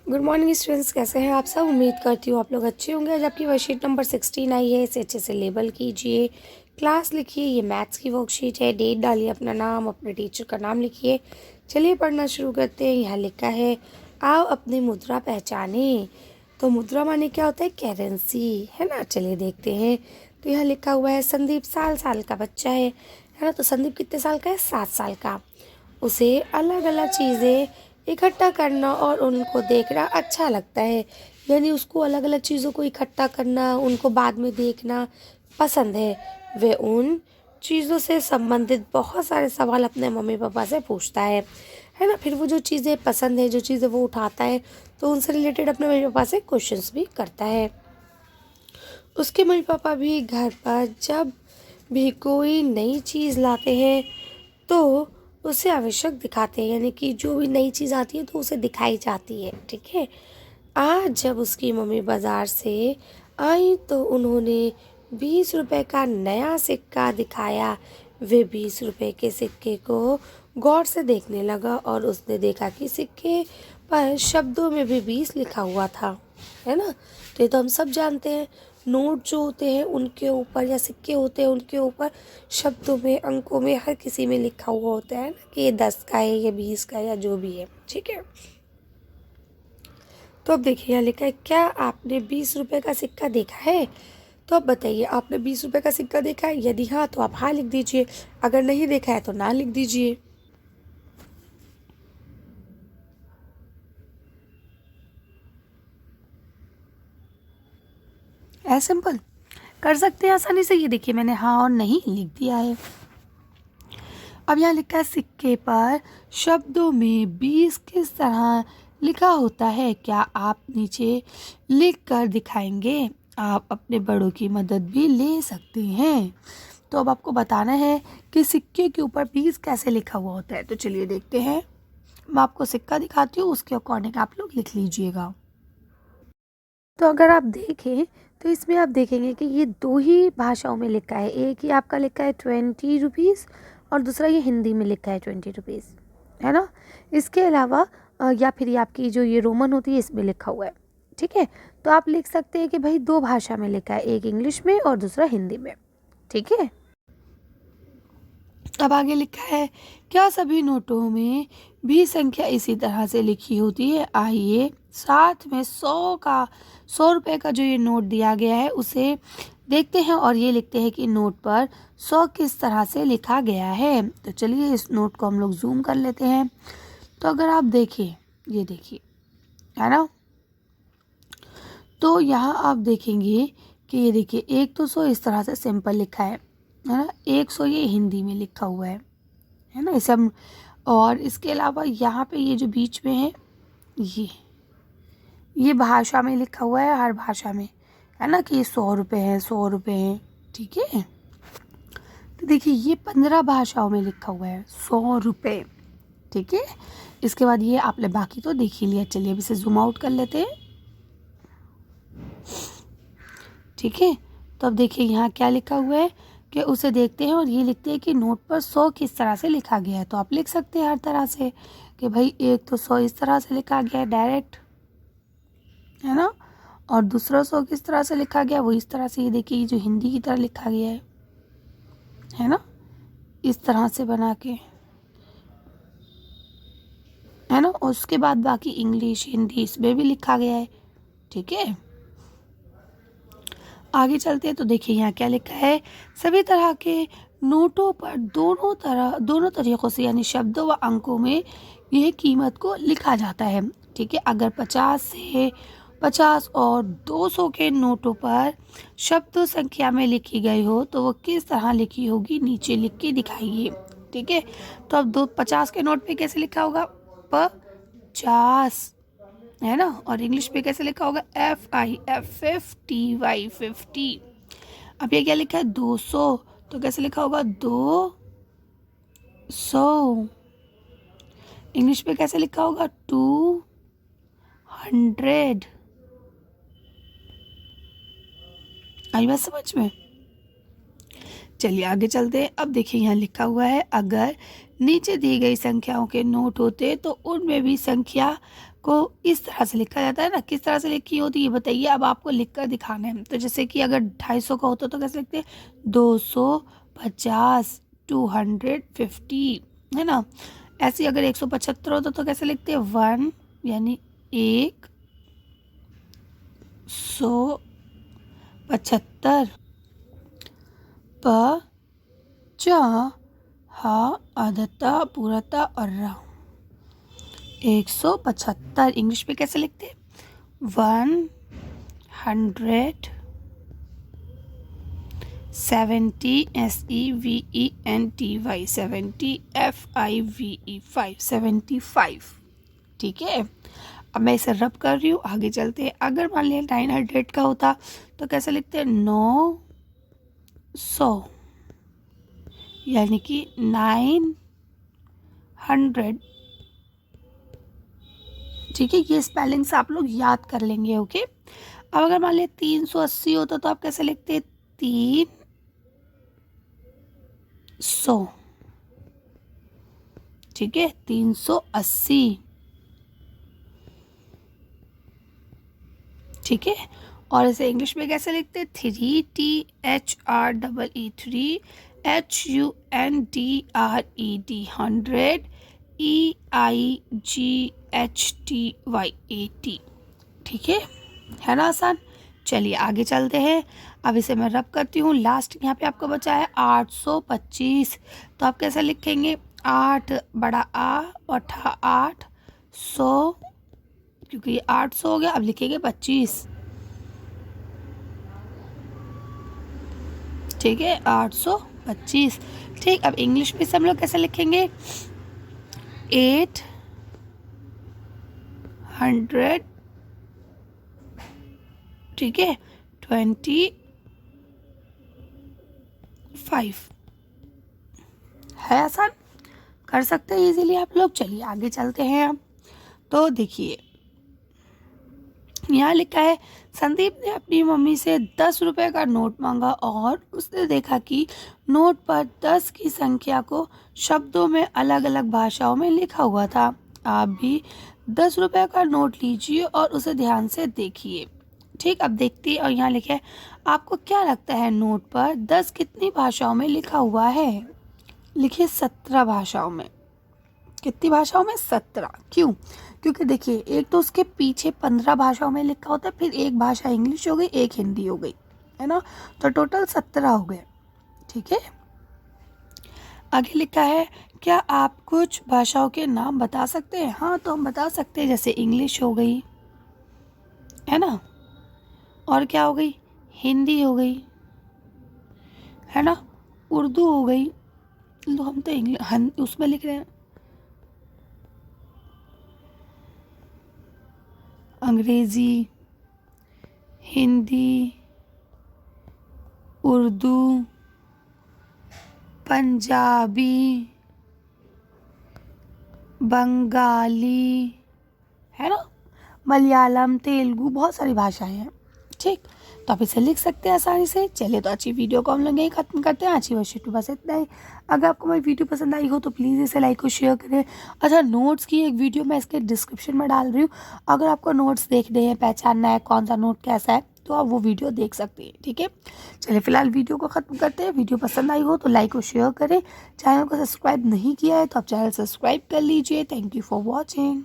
Good morning students, कैसे हैं आप सब। उम्मीद करती हूँ आप लोग अच्छे होंगे। आज आपकी वर्कशीट नंबर 16 आई है, इसे अच्छे से लेबल कीजिए, क्लास लिखिए। ये मैथ्स की वर्कशीट है। डेट डालिए, अपना नाम, अपने टीचर का नाम लिखिए। चलिए पढ़ना शुरू करते हैं। यहाँ लिखा है, आओ अपनी मुद्रा पहचाने। तो मुद्रा माने क्या होता है? करेंसी, है ना। चलिए देखते हैं। तो यहाँ लिखा हुआ है, संदीप साल साल का बच्चा है ना। तो संदीप कितने साल का है? 7 साल का। उसे अलग अलग चीज़ें इकट्ठा करना और उनको देखना अच्छा लगता है। यानी उसको अलग अलग चीज़ों को इकट्ठा करना, उनको बाद में देखना पसंद है। वह उन चीज़ों से संबंधित बहुत सारे सवाल अपने मम्मी पापा से पूछता है ना। फिर वो जो चीज़ें पसंद है, जो चीज़ें वो उठाता है, तो उनसे रिलेटेड अपने मम्मी पापा से क्वेश्चंस भी करता है। उसके मम्मी पापा भी घर पर जब भी कोई नई चीज़ लाते हैं तो उसे आवश्यक दिखाते हैं। यानी कि जो भी नई चीज़ आती है तो उसे दिखाई जाती है। ठीक है। आज जब उसकी मम्मी बाज़ार से आई तो उन्होंने 20 रुपए का नया सिक्का दिखाया। वे 20 रुपए के सिक्के को गौर से देखने लगा और उसने देखा कि सिक्के पर शब्दों में भी 20 लिखा हुआ था, है ना। तो ये तो हम सब जानते हैं, नोट जो होते हैं उनके ऊपर या सिक्के होते हैं उनके ऊपर शब्दों में, अंकों में, हर किसी में लिखा हुआ होता है ना कि ये 10 का है, ये 20 का है, या जो भी है। ठीक है। तो अब देखिए यहाँ लिखा है, क्या आपने 20 रुपए का सिक्का देखा है? तो अब बताइए, आपने 20 रुपए का सिक्का देखा है? यदि हाँ तो आप हाँ लिख दीजिए, अगर नहीं देखा है तो ना लिख दीजिए। ऐसा सिंपल कर सकते हैं आसानी से। ये देखिए मैंने हाँ और नहीं लिख दिया है। अब यहाँ लिखा है, सिक्के पर शब्दों में 20 किस तरह लिखा होता है, क्या आप नीचे लिख कर दिखाएंगे? आप अपने बड़ों की मदद भी ले सकते हैं। तो अब आपको बताना है कि सिक्के के ऊपर 20 कैसे लिखा हुआ होता है। तो चलिए देखते हैं। मैं आपको सिक्का दिखाती हूँ, उसके अकॉर्डिंग आप लोग लिख लीजिएगा। तो अगर आप देखें तो इसमें आप देखेंगे कि ये दो ही भाषाओं में लिखा है। एक ही आपका लिखा है 20 रुपीज़ और दूसरा ये हिंदी में लिखा है 20 रुपीज़, है ना। इसके अलावा या फिर ये आपकी जो ये रोमन होती है इसमें लिखा हुआ है। ठीक है। तो आप लिख सकते हैं कि भाई दो भाषा में लिखा है, एक इंग्लिश में और दूसरा हिंदी में। ठीक है। अब आगे लिखा है, क्या सभी नोटों में भी संख्या इसी तरह से लिखी होती है? आइए साथ में 100 रुपए का जो ये नोट दिया गया है उसे देखते हैं और ये लिखते हैं कि नोट पर 100 किस तरह से लिखा गया है। तो चलिए इस नोट को हम लोग जूम कर लेते हैं। तो अगर आप देखिए, ये देखिए, है ना। तो यहाँ आप देखेंगे कि ये देखिए, एक तो 100 इस तरह से सिंपल लिखा है ना। 100 ये हिंदी में लिखा हुआ है ना। इसे हम, और इसके अलावा यहाँ पे ये जो बीच में है ये भाषा में लिखा हुआ है, हर भाषा में, है ना, कि 100 रुपये है, 100 रुपये है। ठीक है। तो देखिए ये 15 भाषाओं में लिखा हुआ है 100 रुपये। ठीक है। इसके बाद ये आपने बाकी तो देख ही लिया। चलिए अब इसे जूम आउट कर लेते हैं। ठीक है। तो अब देखिए यहाँ क्या लिखा हुआ है कि उसे देखते हैं और ये लिखते हैं कि नोट पर 100 किस तरह से लिखा गया है। तो आप लिख सकते हैं हर तरह से कि भाई एक तो 100 इस तरह से लिखा गया है डायरेक्ट, है ना, और दूसरा 100 किस तरह से लिखा गया वो इस तरह से। ये देखिए जो हिंदी की तरह लिखा गया है ना, इस तरह से बना के, है ना। और उसके बाद बाकी इंग्लिश, हिंदी इसमें भी लिखा गया है। ठीक है। आगे चलते हैं तो देखिए यहाँ क्या लिखा है, सभी तरह के नोटों पर दोनों तरीक़ों से यानी शब्दों व अंकों में यह कीमत को लिखा जाता है। ठीक है। अगर 50 और 200 के नोटों पर शब्द संख्या में लिखी गई हो तो वो किस तरह लिखी होगी, नीचे लिख के दिखाइए। ठीक है। तो अब 50 के नोट पे कैसे लिखा होगा? 50, है ना। और इंग्लिश पे कैसे लिखा होगा? FIFTY 50। अब ये क्या लिखा है? 200, तो कैसे लिखा होगा? 200। इंग्लिश पे कैसे लिखा होगा? 200। आई बात समझ में? चलिए आगे चलते हैं। अब देखिए यहाँ लिखा हुआ है, अगर नीचे दी गई संख्याओं के नोट होते तो उनमें भी संख्या को इस तरह से लिखा जाता है ना, किस तरह से लिखी होती है ये बताइए, अब आपको लिख कर दिखाना है। तो जैसे कि अगर 250 का होता तो कैसे लिखते हैं, 250, 250, है ना। ऐसे अगर 175 होता तो कैसे लिखते हैं, 1 यानी 175 प च हा अधता पूरता और 175। इंग्लिश में कैसे लिखते हैं, 170 SEVENTY 70 FIVE 75। ठीक है, अब मैं इसे रब कर रही हूँ, आगे चलते हैं। अगर मान लिया 900 का होता तो कैसे लिखते हैं, 900 यानी कि 900। ठीक है, ये स्पेलिंग से आप लोग याद कर लेंगे। ओके, अब अगर मान लिया 380 होता तो आप कैसे लिखते हैं, 300। ठीक है, 380। ठीक है, और इसे इंग्लिश में कैसे लिखते हैं, 3THREE HUNDRED 100 EIGHTY 80। ठीक है ना आसान। चलिए आगे चलते हैं। अब इसे मैं रब करती हूँ। लास्ट यहाँ पे आपको बचा है 825। तो आप कैसे लिखेंगे, 8 बड़ा आ और ठा 800, क्योंकि ये 800 हो गया। अब लिखेंगे 25। ठीक है, 825। ठीक, अब इंग्लिश में से हम लोग कैसे लिखेंगे, 800। ठीक है, 25 है। आसान, कर सकते हैं इजीली आप लोग। चलिए आगे चलते हैं। अब तो देखिए यहाँ लिखा है, संदीप ने अपनी मम्मी से 10 रुपए का नोट मांगा और उसने देखा कि नोट पर 10 की संख्या को शब्दों में अलग अलग भाषाओं में लिखा हुआ था। आप भी 10 रुपए का नोट लीजिए और उसे ध्यान से देखिए। ठीक, अब देखते हैं। और यहाँ लिखा है, आपको क्या लगता है नोट पर 10 कितनी भाषाओं में लिखा हुआ है। लिखिए 17 भाषाओं में। कितनी भाषाओं में, 17। क्यों, क्योंकि देखिए एक तो उसके पीछे 15 भाषाओं में लिखा होता है, फिर एक भाषा इंग्लिश हो गई, एक हिंदी हो गई, है ना। तो टोटल 17 हो गए। ठीक है, आगे लिखा है, क्या आप कुछ भाषाओं के नाम बता सकते हैं। हाँ, तो हम बता सकते हैं, जैसे इंग्लिश हो गई, है ना, और क्या हो गई, हिंदी हो गई, है ना, उर्दू हो गई। तो हम तो इंग्लिश उसमें लिख रहे हैं, अंग्रेज़ी, हिंदी, उर्दू, पंजाबी, बंगाली, है ना, मलयालम, तेलुगु, बहुत सारी भाषाएं हैं। ठीक, तो आप इसे लिख सकते हैं आसानी से। चलिए, तो अच्छी वीडियो को हम लोग यहीं ख़त्म करते हैं। अच्छी वर्कशीट बस इतना ही। अगर आपको मेरी वीडियो पसंद आई हो तो प्लीज़ इसे लाइक और शेयर करें। अच्छा, नोट्स की एक वीडियो मैं इसके डिस्क्रिप्शन में डाल रही हूँ। अगर आपको नोट्स देखने हैं, पहचानना है कौन सा नोट कैसा है, तो आप वो वीडियो देख सकते हैं। ठीक है, चलिए फिलहाल वीडियो को ख़त्म करते हैं। वीडियो पसंद आई हो तो लाइक और शेयर करें। चैनल को सब्सक्राइब नहीं किया है तो आप चैनल सब्सक्राइब कर लीजिए। Thank you for watching.